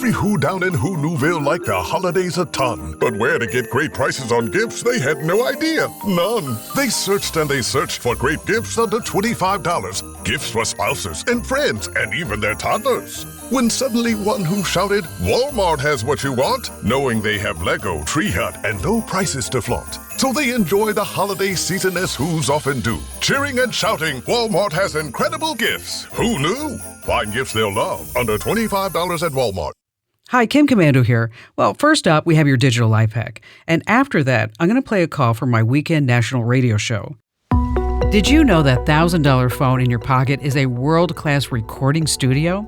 Every Who down in Who Newville liked the holidays a ton. But where to get great prices on gifts, they had no idea. None. They searched and they searched for great gifts under $25. Gifts for spouses and friends and even their toddlers. When suddenly one Who shouted, Walmart has what you want, knowing they have Lego, Tree Hut, and low prices to flaunt. So they enjoy the holiday season as Who's often do. Cheering and shouting, Walmart has incredible gifts. Who knew? Find gifts they'll love under $25 at Walmart. Hi, Kim Komando here. Well, first up, we have your digital life hack. And after that, I'm going to play a call from my weekend national radio show. Did you know that $1,000 phone in your pocket is a world-class recording studio?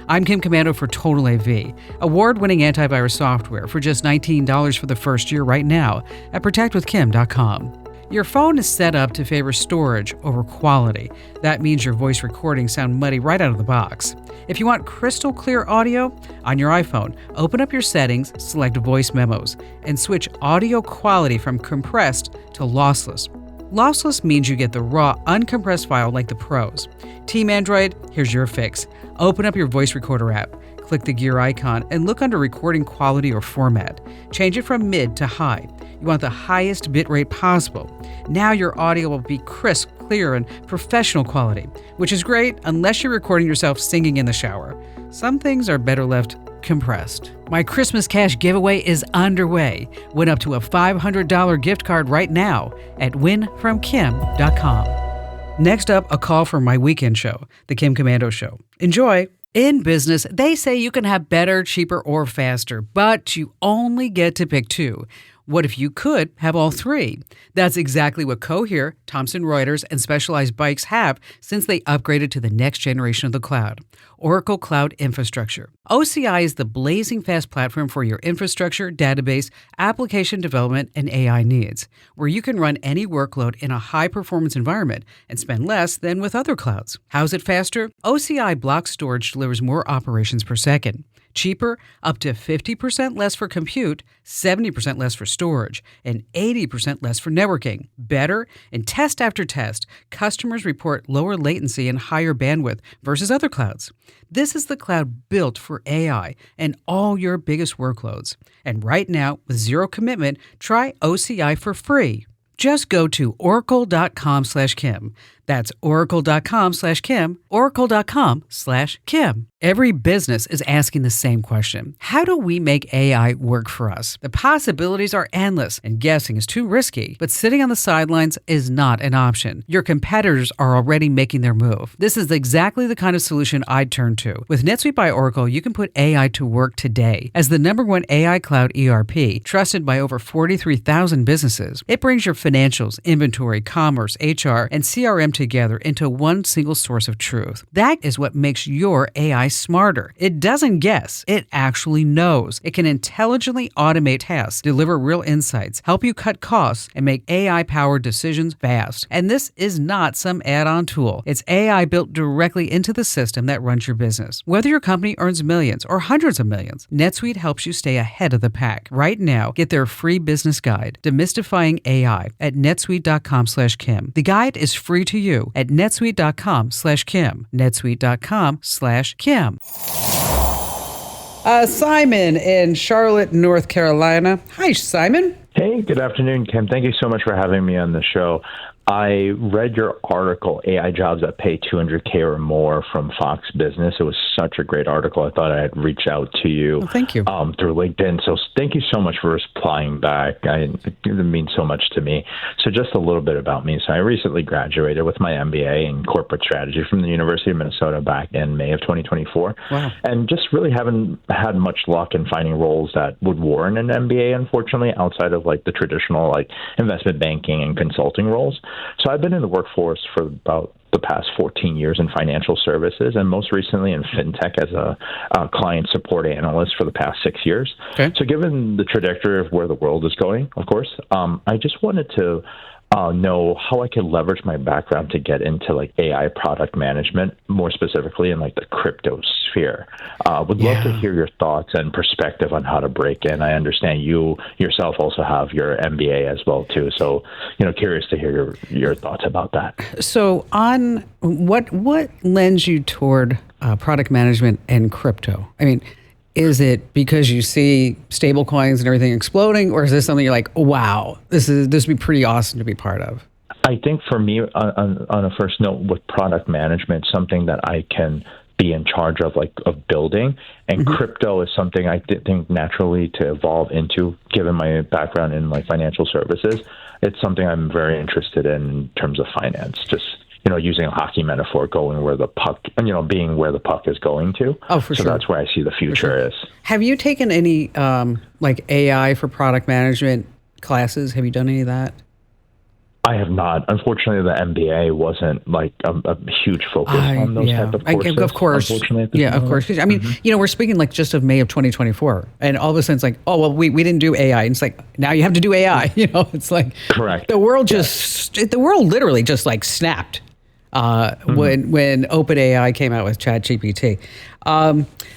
I'm Kim Komando for Total AV, award-winning antivirus software for just $19 for the first year right now at protectwithkim.com. Your phone is set up to favor storage over quality. That means your voice recordings sound muddy right out of the box. If you want crystal clear audio, on your iPhone, open up your settings, select Voice Memos, and switch audio quality from compressed to lossless. Lossless means you get the raw, uncompressed file like the pros. Team Android, here's your fix. Open up your voice recorder app, click the gear icon, and look under recording quality or format. Change it from mid to high. You want the highest bitrate possible. Now your audio will be crisp, clear, and professional quality, which is great unless you're recording yourself singing in the shower. Some things are better left compressed. My Christmas cash giveaway is underway. Win up to a $500 gift card right now at winfromkim.com. Next up, a call from my weekend show, The Kim Komando Show. Enjoy. In business, they say you can have better, cheaper, or faster, but you only get to pick two. What if you could have all three? That's exactly what Cohere, Thomson Reuters, and Specialized Bikes have since they upgraded to the next generation of the cloud, Oracle Cloud Infrastructure. OCI is the blazing fast platform for your infrastructure, database, application development, and AI needs, where you can run any workload in a high-performance environment and spend less than with other clouds. How's it faster? OCI block storage delivers more operations per second. Cheaper, up to 50% less for compute, 70% less for storage, and 80% less for networking. Better, in test after test, customers report lower latency and higher bandwidth versus other clouds. This is the cloud built for AI and all your biggest workloads. And right now, with zero commitment, try OCI for free. Just go to oracle.com/Kim. That's oracle.com/Kim, oracle.com/Kim. Every business is asking the same question. How do we make AI work for us? The possibilities are endless, and guessing is too risky. But sitting on the sidelines is not an option. Your competitors are already making their move. This is exactly the kind of solution I'd turn to. With NetSuite by Oracle, you can put AI to work today. As the #1 AI cloud ERP, trusted by over 43,000 businesses, it brings your financials, inventory, commerce, HR, and CRM together into one single source of truth. That is what makes your AI smarter. It doesn't guess. It actually knows. It can intelligently automate tasks, deliver real insights, help you cut costs, and make AI-powered decisions fast. And this is not some add-on tool. It's AI built directly into the system that runs your business. Whether your company earns millions or hundreds of millions, NetSuite helps you stay ahead of the pack. Right now, get their free business guide, Demystifying AI, at netsuite.com/Kim. The guide is free to you at netsuite.com/Kim. netsuite.com/Kim. Simon in Charlotte, North Carolina. Hi, Simon. Hey, good afternoon, Kim. Thank you so much for having me on the show. I read your article, AI Jobs That Pay $200K or More from Fox Business. It was such a great article. I thought I'd reach out to you, thank you. Through LinkedIn. So thank you so much for replying back. It means so much to me. So just a little bit about me. So I recently graduated with my MBA in corporate strategy from the University of Minnesota back in May of 2024. Wow. And just really haven't had much luck in finding roles that would warrant an MBA, unfortunately, outside of like the traditional like investment banking and consulting roles. So I've been in the workforce for about the past 14 years in financial services, and most recently in fintech as a client support analyst for the past 6 years. Okay. So given the trajectory of where the world is going, of course, I just wanted to know how I could leverage my background to get into like AI product management, more specifically in like the crypto sphere. Would love to hear your thoughts and perspective on how to break in. I understand you yourself also have your MBA as well too. So, curious to hear your thoughts about that. So on what lends you toward product management and crypto? I mean, Is it because you see stable coins and everything exploding, or is this something you're like, wow, this would be pretty awesome to be part of? I think for me, on a first note, with product management, something that I can be in charge of, of building, and crypto is something I think naturally to evolve into, given my background in financial services. It's something I'm very interested in terms of finance. Just using a hockey metaphor, going where the puck, being where the puck is going to. Oh, for sure. So that's where I see the future is. Have you taken any AI for product management classes? Have you done any of that? I have not. Unfortunately, the MBA wasn't a huge focus on those type of courses. Of course. Unfortunately, of course. I mean, we're speaking just of May of 2024, and all of a sudden it's like, oh, well, we didn't do AI. And it's like, now you have to do AI. It's like, correct. The world the world literally just snapped when OpenAI came out with ChatGPT.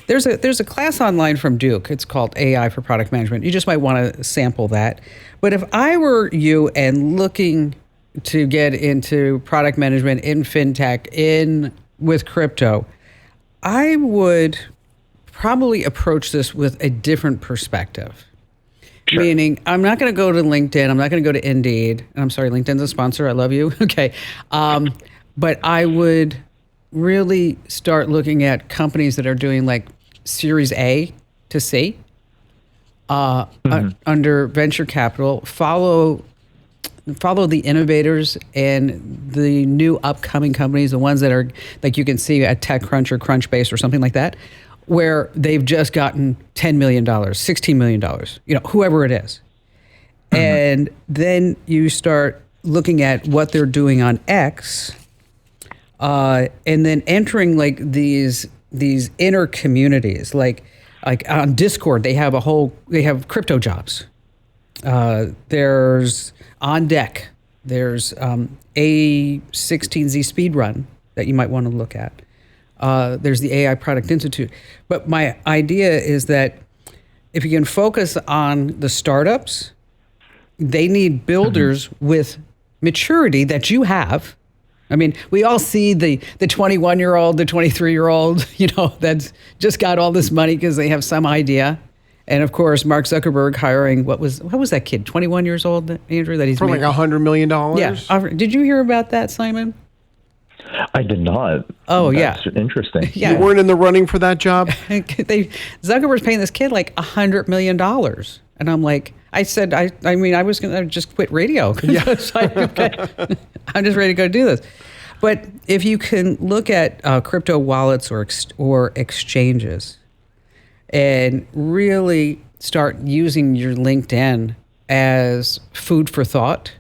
There's a class online from Duke. It's called AI for Product Management. You just might want to sample that. But if I were you and looking to get into product management in fintech, with crypto, I would probably approach this with a different perspective. Sure. Meaning, I'm not going to go to LinkedIn. I'm not going to go to Indeed. I'm sorry, LinkedIn's a sponsor. I love you. Okay. But I would really start looking at companies that are doing Series A to C under venture capital. Follow the innovators and the new upcoming companies, the ones that are you can see at TechCrunch or Crunchbase or something like that, where they've just gotten $10 million, $16 million, whoever it is. And then you start looking at what they're doing on X, and then entering these inner communities, like on Discord, they have crypto jobs. There's On Deck. There's A16Z Speedrun that you might want to look at. There's the AI Product Institute. But my idea is that if you can focus on the startups, they need builders with maturity that you have. I mean, we all see the 21-year-old, the 23-year-old, that's just got all this money because they have some idea. And of course, Mark Zuckerberg hiring, what was that kid, 21 years old, Andrew? That he's for $100 million? Yeah. Did you hear about that, Simon? I did not. Oh, That's interesting. Yeah. You weren't in the running for that job? Zuckerberg's paying this kid $100 million. And I'm like, I said, I was going to just quit radio. Yeah. I'm just ready to go do this. But if you can look at crypto wallets or exchanges and really start using your LinkedIn as food for thought,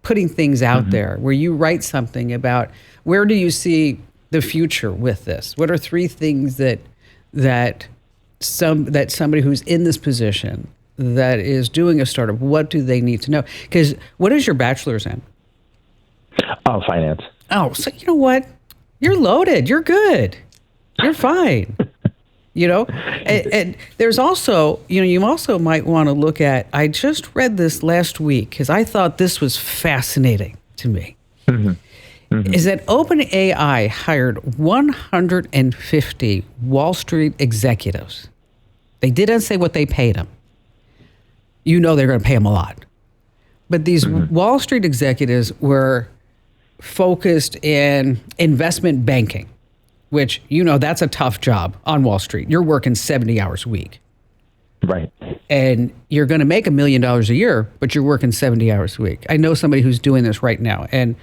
putting things out there where you write something about where do you see the future with this? What are 3 things that somebody who's in this position that is doing a startup, what do they need to know? Because what is your bachelor's in? Finance. Oh, so you know what? You're loaded. You're good. You're fine. And there's also, you also might want to look at, I just read this last week because I thought this was fascinating to me, is that OpenAI hired 150 Wall Street executives. They didn't say what they paid them. They're going to pay them a lot. But these Wall Street executives were focused in investment banking, which, that's a tough job on Wall Street. You're working 70 hours a week. Right. And you're going to make $1 million a year, but you're working 70 hours a week. I know somebody who's doing this right now. And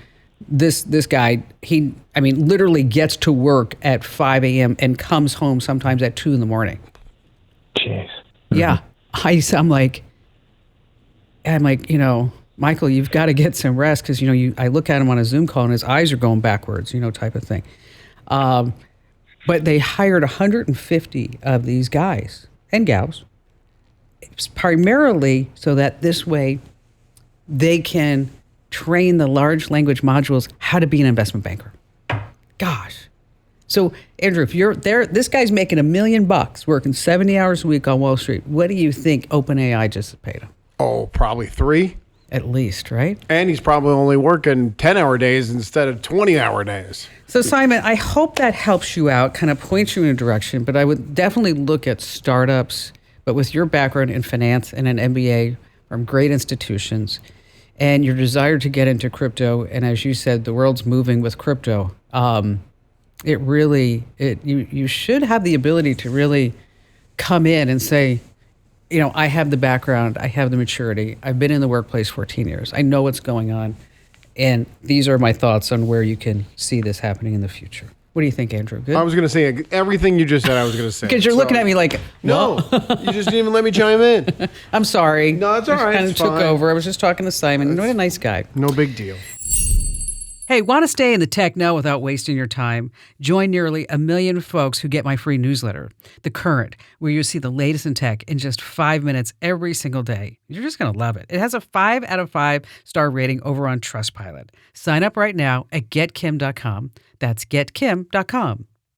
this guy, he literally gets to work at 5 a.m. and comes home sometimes at 2 in the morning. Jeez. Yeah. I'm like, Michael, you've got to get some rest because, I look at him on a Zoom call and his eyes are going backwards, type of thing. But they hired 150 of these guys and gals, primarily so that this way they can train the large language modules how to be an investment banker. Gosh. So, Andrew, if you're there, this guy's making $1 million working 70 hours a week on Wall Street. What do you think OpenAI just paid him? Oh, probably 3. at least, right? And he's probably only working 10-hour days instead of 20-hour days. So, Simon, I hope that helps you out, kind of points you in a direction, but I would definitely look at startups, but with your background in finance and an MBA from great institutions and your desire to get into crypto, and as you said, the world's moving with crypto, you should have the ability to really come in and say, I have the background, I have the maturity, I've been in the workplace 14 years, I know what's going on, and these are my thoughts on where you can see this happening in the future. What do you think, Andrew? Good? I was going to say everything you just said I was going to say. Because you're looking at me like, no, you just didn't even let me chime in. I'm sorry. No, it's all right. I kind of It's took fine. over. I was just talking to Simon. What a nice guy. No big deal. Hey, want to stay in the tech know without wasting your time? Join nearly 1 million folks who get my free newsletter, The Current, where you'll see the latest in tech in just 5 minutes every single day. You're just going to love it. It has a 5 out of 5 star rating over on Trustpilot. Sign up right now at getkim.com. That's getkim.com.